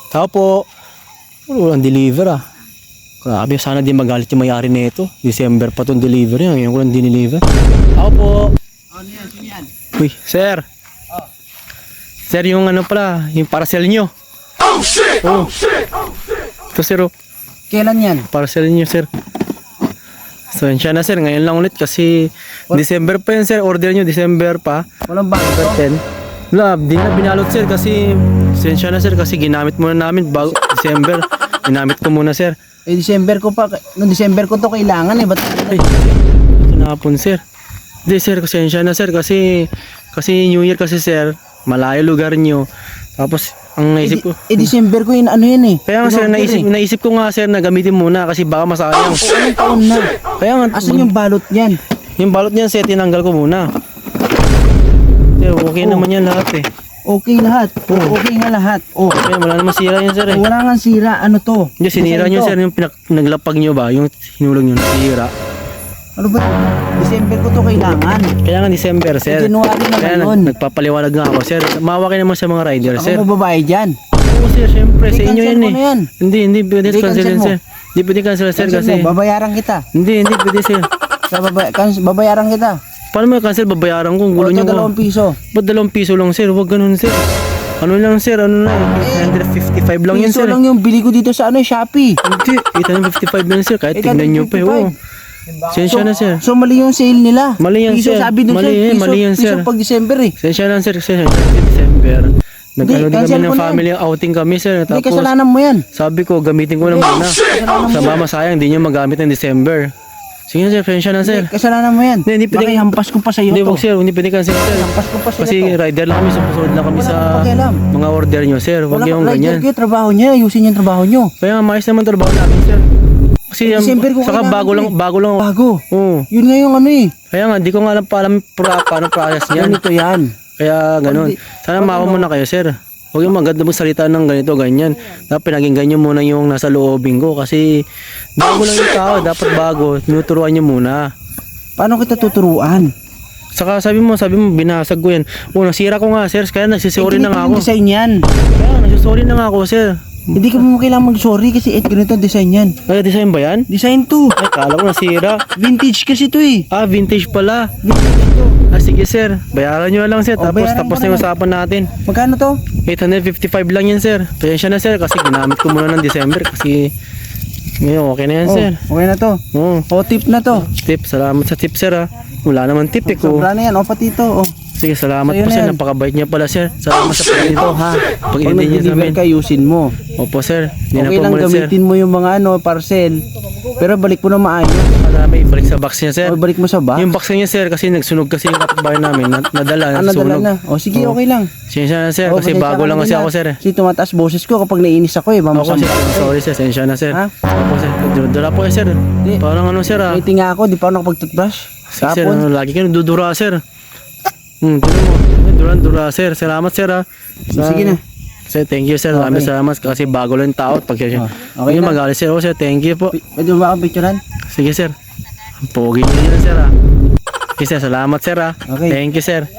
Tao po. Walang deliver ah. Grabe, sana di magalit yung may-ari nito. December pa tong delivery. Ngayon ko lang dineliver. Tao po. Ano yan? Sino yan? Uy, sir. Oh. Sir, yung ano pala, yung parcel nyo. Oh shit! Oh. Oh shit! Oh shit! Ito sir, oh. Kailan yan? Parcel nyo sir. So, yan siya na sir. Ngayon lang ulit kasi December pa yun sir. Order nyo, December pa. Walang bago December 10. Wala, di na binalot sir kasi sensya na sir kasi ginamit muna namin bago December. Ginamit ko muna sir. Eh, December ko pa. No, December ko to kailangan eh. Ba't Ay, ito na hapon sir. Hindi sir, sensya na sir kasi New Year kasi sir. Malayo lugar nyo. Tapos, ang naisip ko. December ko yun, ano yan eh. Kaya nga sir, naisip ko nga sir na gamitin muna kasi baka masayang. Anong taon na? Kaya nga, Asan yung balot yan? yung balot niyan sir, tinanggal ko muna. Sir, okay naman yan lahat eh. Okay lahat. Okay nga lahat. Oh. Kaya wala naman sira yan sir eh. Wala nga sira. Ano to? Hindi, sinira nyo sir, yung naglapag nyo ba? Yung hinulog nyo, nasira. Ano ba? December ko to kailangan. Kaya nga December sir. January na Kaya ngayon. nagpapaliwanag nga ako sir. Mawa kayo naman sa mga rider sir. Ako mababayad dyan. Oo sir, syempre sa inyo yan I-cancel eh. mo na yan. Hindi pwede Hindi, cancel cancel yan mo. sir. Hindi pwede cancel sir Cancel kasi. mo, babayaran kita. Hindi pwede sir. Babayaran kita. Paano mo cancel babayaran ko? Gulo O, nyo ito 2 piso. Ba't 2 piso lang sir? Huwag ganun sir. Ano lang sir? Ano na? 855 lang yan Piso sir. lang yung bili ko dito sa ano, Shopee. Hindi, 855 lang sir. Kahit tignan nyo pa. Oo. Sensya na sir. So mali yung sale nila. Mali yan, piso, sir. Sabi dun Mali sir, yan, piso, mali yan, sir. piso pag December eh. Sensya lang sir. Sensya lang December. Nag-ano din cancel kami ng ko na family outing kami sir. Hindi, Tapos kasalanan mo yan. sabi ko gamitin ko na muna. Sa mama sayang, hindi nyo magamit ng December. Sige sir, sensya na sir. Kasalanan mo yan. Hindi pwede. Makihampas ko pa sa'yo Hindi to. wag sir, hindi pwede cancel sir. Hampas ko pa sa'yo Kasi to. rider lang kami, susunod lang kami Wala sa akong pakialam. mga order nyo sir. Huwag yung ganyan. Kayo, trabaho niya. Ayusin yung trabaho nyo. Kaya nga maayos naman trabaho namin sir. Kasi December ko saka kailangan bago lang. Bago. Oo. Yun nga yung ano eh. Kaya nga, di ko nga alam paano process niyan. Ganito yan. Kaya ganun. Sana maawa muna kayo sir. Huwag yung maganda magsalita ng ganito, ganyan. Dapat pinakinggan nyo muna yung nasa loobing ko. Kasi bago lang yung tao, dapat bago. Tinuturuan nyo muna. Paano kita tuturuan? Saka sabi mo, binasag ko yan. O, nasira ko nga sir, kaya nagsisorry na nga ako. Ganito yung design yan. Kaya nagsisorry na nga ako sir. Hindi ka mo kailangan mag-sorry kasi ganito ang design yan. Ay, design ba yan? Design to. Ay, kala ko nasira. Vintage kasi to eh. Ah, vintage pala. Vintage to. Ah, sige sir. Bayaran nyo lang sir. O, Tapos bayaran tapos ko na yung naman. usapan natin. Magkano to? 855 lang yan sir. Pasensya na sir kasi ginamit ko muna ng December kasi ngayon okay na yan sir. Okay na to. Oo. O, tip na to. Tip, salamat sa tip sir ha. Wala naman tip eh ko. Sobra na yan. O, pati to. O. Sige, salamat Sa'yo po na sir. yan. Napakabait niya pala sir. Salamat sa Ito pagdito ha. Pag Pag inintay niya sa nag-deliver amin. ka, ayusin mo. Opo sir. Hindi na Okay po lang muna sir. gamitin mo yung mga ano, parcel. Pero balik mo na maayos. Marami, balik sa box niya sir. O, balik mo sa box. Yung box niya sir kasi nagsunog kasi yung kapitbahay namin. Nadala, Ano dala nasunog. na? O, sige, Oo. okay lang. Sensya na sir O, kasi pasensya bago ka lang na kasi din, ako ha. sir eh. Kasi tumataas boses ko kapag naiinis ako eh. Ako kasi, Mamasama. sorry sir, sensya na sir. Ha? Opo sir, dura po eh sir. Hindi. Parang ano sir ah. Waiting nga ako, di pa ako nakapag-toothbrush. Sir, Kapon. lagi ka nagdudura sir. Tignan mo. Dura sir. Salamat sir ah. Sige na. Sir, thank you sir. Maraming salamat kasi bago lang tao at pag Okay okay na. magalit sir. Oh, sir, thank you po. Pwede mo ba akong picturean? Sige sir. Ang pogi niyo yan sir ah. Okay sir, salamat sir ah. Okay. Thank you sir.